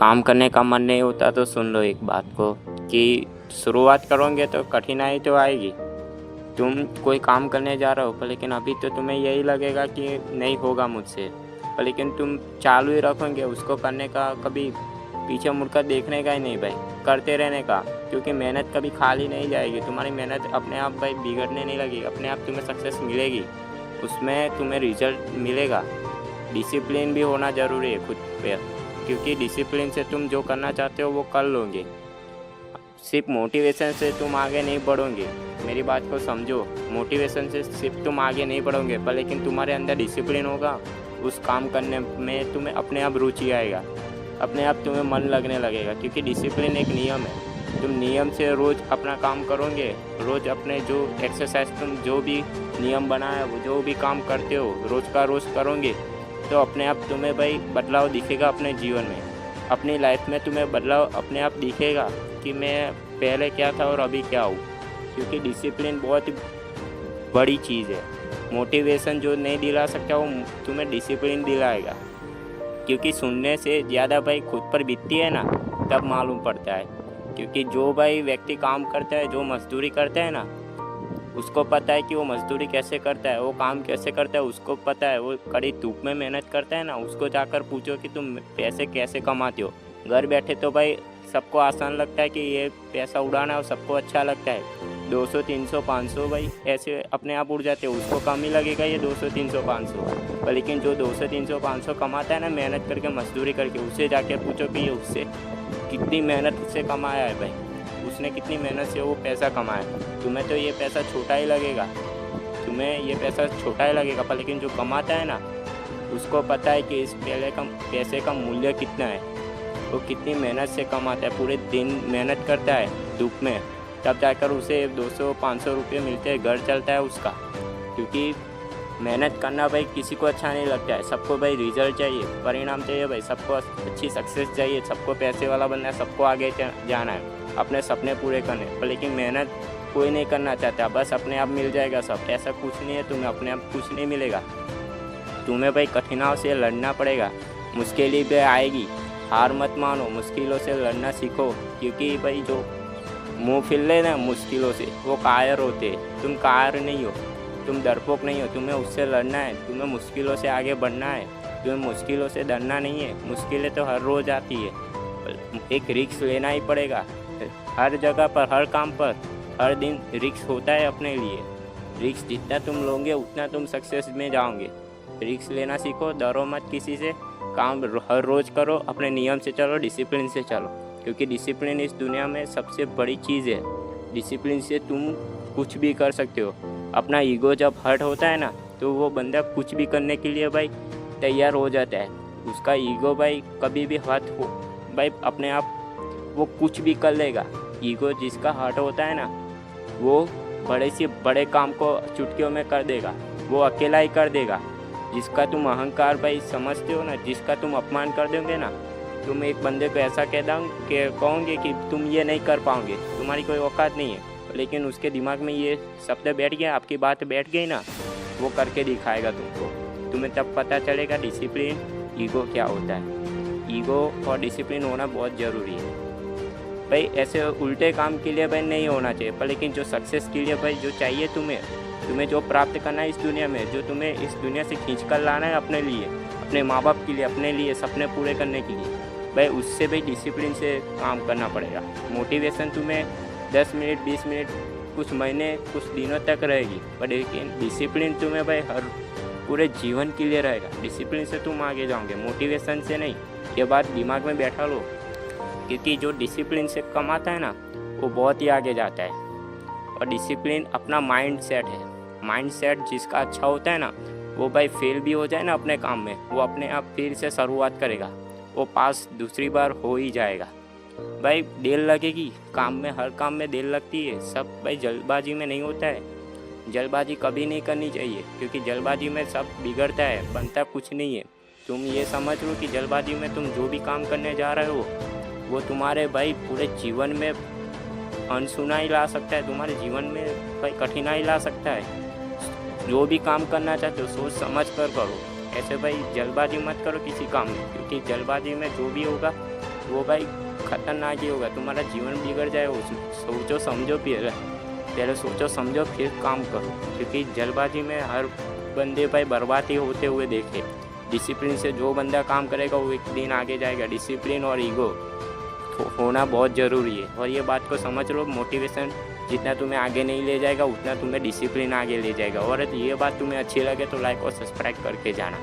काम करने का मन नहीं होता तो सुन लो एक बात को कि शुरुआत करोगे तो कठिनाई तो आएगी। तुम कोई काम करने जा रहे हो पर लेकिन अभी तो तुम्हें यही लगेगा कि नहीं होगा मुझसे, पर लेकिन तुम चालू ही रखोगे उसको करने का, कभी पीछे मुड़कर देखने का ही नहीं भाई, करते रहने का। क्योंकि मेहनत कभी खाली नहीं जाएगी, तुम्हारी मेहनत अपने आप भाई बिगड़ने नहीं लगेगी, अपने आप तुम्हें सक्सेस मिलेगी, उसमें तुम्हें रिजल्ट मिलेगा। डिसिप्लिन भी होना ज़रूरी है खुद पे, क्योंकि डिसिप्लिन से तुम जो करना चाहते हो वो कर लोगे। सिर्फ मोटिवेशन से तुम आगे नहीं बढ़ोगे, मेरी बात को समझो। मोटिवेशन से सिर्फ तुम आगे नहीं बढ़ोगे, पर लेकिन तुम्हारे अंदर डिसिप्लिन होगा, उस काम करने में तुम्हें अपने आप रुचि आएगा, अपने आप तुम्हें मन लगने लगेगा। क्योंकि डिसिप्लिन एक नियम है, तुम नियम से रोज़ अपना काम करोगे, रोज़ अपने जो एक्सरसाइज तुम जो भी नियम बनाया वो जो भी काम करते हो रोज़ का रोज़ करोगे, तो अपने आप तुम्हें भाई बदलाव दिखेगा अपने जीवन में, अपनी लाइफ में तुम्हें बदलाव अपने आप दिखेगा कि मैं पहले क्या था और अभी क्या हूँ। क्योंकि डिसिप्लिन बहुत बड़ी चीज़ है। मोटिवेशन जो नहीं दिला सकता वो तुम्हें डिसिप्लिन दिलाएगा। क्योंकि सुनने से ज़्यादा भाई खुद पर बीतती है ना, तब मालूम पड़ता है। क्योंकि जो भाई व्यक्ति काम करता है, जो मजदूरी करता है ना, उसको पता है कि वो मजदूरी कैसे करता है, वो काम कैसे करता है, उसको पता है। वो कड़ी धूप में मेहनत करता है ना, उसको जाकर पूछो कि तुम पैसे कैसे कमाते हो। घर बैठे तो भाई सबको आसान लगता है कि ये पैसा उड़ाना, और सबको अच्छा लगता है। 200 300 500 भाई ऐसे अपने आप उड़ जाते हैं, उसको कम ही लगेगा ये 200 300 500। पर लेकिन जो 200 300 500 कमाता है ना मेहनत करके मजदूरी करके, उससे जाके पूछो कि ये उससे कितनी मेहनत से कमाया है भाई, उसने कितनी मेहनत से वो पैसा कमाया। तुम्हें तो ये पैसा छोटा ही लगेगा, तुम्हें ये पैसा छोटा ही लगेगा, पर लेकिन जो कमाता है ना उसको पता है कि इस पैसे का मूल्य कितना है, वो कितनी मेहनत से कमाता है, पूरे दिन मेहनत करता है धूप में, तब जाकर उसे 200-500 रुपये मिलते हैं, घर चलता है उसका। क्योंकि मेहनत करना भाई किसी को अच्छा नहीं लगता है, सबको भाई रिजल्ट चाहिए, परिणाम चाहिए भाई, सबको अच्छी सक्सेस चाहिए, सबको पैसे वाला बनना है, सबको आगे जाना है, अपने सपने पूरे करने। पर लेकिन मेहनत कोई नहीं करना चाहता, बस अपने आप मिल जाएगा सब, ऐसा कुछ नहीं है, तुम्हें अपने आप कुछ नहीं मिलेगा। तुम्हें भाई कठिनाइयों से लड़ना पड़ेगा, मुश्किलें भी आएगी, हार मत मानो, मुश्किलों से लड़ना सीखो। क्योंकि भाई जो मुँह फिर ले ना मुश्किलों से वो कायर होते, तुम कायर नहीं हो, तुम डरपोक नहीं हो, तुम्हें उससे लड़ना है, तुम्हें मुश्किलों से आगे बढ़ना है, तुम्हें मुश्किलों से डरना नहीं है। मुश्किलें तो हर रोज़ आती है, एक रिस्क लेना ही पड़ेगा, हर जगह पर, हर काम पर, हर दिन रिस्क होता है अपने लिए। रिस्क जितना तुम लोगे उतना तुम सक्सेस में जाओगे। रिस्क लेना सीखो, डरो मत किसी से, काम हर रोज़ करो, अपने नियम से चलो, डिसिप्लिन से चलो। क्योंकि डिसिप्लिन इस दुनिया में सबसे बड़ी चीज़ है। डिसिप्लिन से तुम कुछ भी कर सकते हो। अपना ईगो जब हर्ट होता है ना, तो वो बंदा कुछ भी करने के लिए भाई तैयार हो जाता है। उसका ईगो भाई कभी भी हर्ट हो भाई, अपने आप वो कुछ भी कर लेगा। ईगो जिसका हर्ट होता है ना, वो बड़े से बड़े काम को चुटकियों में कर देगा, वो अकेला ही कर देगा। जिसका तुम अहंकार भाई समझते हो ना, जिसका तुम अपमान कर दोगे ना, तुम एक बंदे को ऐसा कहोगे कि तुम ये नहीं कर पाओगे, तुम्हारी कोई औकात नहीं है, लेकिन उसके दिमाग में ये शब्द बैठ गया, आपकी बात बैठ गई ना, वो करके दिखाएगा तुमको। तुम्हें तब पता चलेगा डिसिप्लिन, ईगो क्या होता है। ईगो और डिसिप्लिन होना बहुत ज़रूरी है भाई। ऐसे उल्टे काम के लिए भाई नहीं होना चाहिए, पर लेकिन जो सक्सेस के लिए भाई जो चाहिए तुम्हें जो प्राप्त करना है इस दुनिया में, जो तुम्हें इस दुनिया से खींच कर लाना है अपने लिए, अपने माँ बाप के लिए, अपने लिए सपने पूरे करने के लिए भाई, उससे भाई डिसिप्लिन से काम करना पड़ेगा। मोटिवेशन तुम्हें 10 मिनट 20 मिनट कुछ महीने कुछ दिनों तक रहेगी, पर लेकिन डिसिप्लिन तुम्हें भाई हर पूरे जीवन के लिए रहेगा। डिसिप्लिन से तुम आगे जाओगे, मोटिवेशन से नहीं। ये बात दिमाग में बैठा लो, क्योंकि जो डिसिप्लिन से कमाता है ना वो बहुत ही आगे जाता है। और डिसिप्लिन अपना माइंड सेट है, माइंड सेट जिसका अच्छा होता है ना, वो भाई फेल भी हो जाए ना अपने काम में, वो अपने आप फिर से शुरुआत करेगा, वो पास दूसरी बार हो ही जाएगा। भाई देर लगेगी काम में, हर काम में देर लगती है, सब भाई जल्दबाजी में नहीं होता है। जल्दबाजी कभी नहीं करनी चाहिए, क्योंकि जल्दबाजी में सब बिगड़ता है, बनता कुछ नहीं है। तुम ये समझ लो कि जल्दबाजी में तुम जो भी काम करने जा रहे हो वो तुम्हारे भाई पूरे जीवन में अनसुनाई ला सकता है, तुम्हारे जीवन में भाई कठिनाई ला सकता है। जो भी काम करना चाहते हो सोच समझ कर करो, ऐसे भाई जल्दबाजी मत करो किसी काम में, क्योंकि जल्दबाजी में जो भी होगा वो भाई खतरनाक ही होगा, तुम्हारा जीवन बिगड़ जाएगा उसमें। सोचो समझो, पहले सोचो समझो फिर काम करो, क्योंकि जल्दबाजी में हर बंदे भाई बर्बाद ही होते हुए देखे। डिसिप्लिन से जो बंदा काम करेगा वो एक दिन आगे जाएगा। डिसिप्लिन और ईगो होना बहुत ज़रूरी है, और ये बात को समझ लो। मोटिवेशन जितना तुम्हें आगे नहीं ले जाएगा उतना तुम्हें डिसिप्लिन आगे ले जाएगा। और ये बात तुम्हें अच्छी लगे तो लाइक और सब्सक्राइब करके जाना।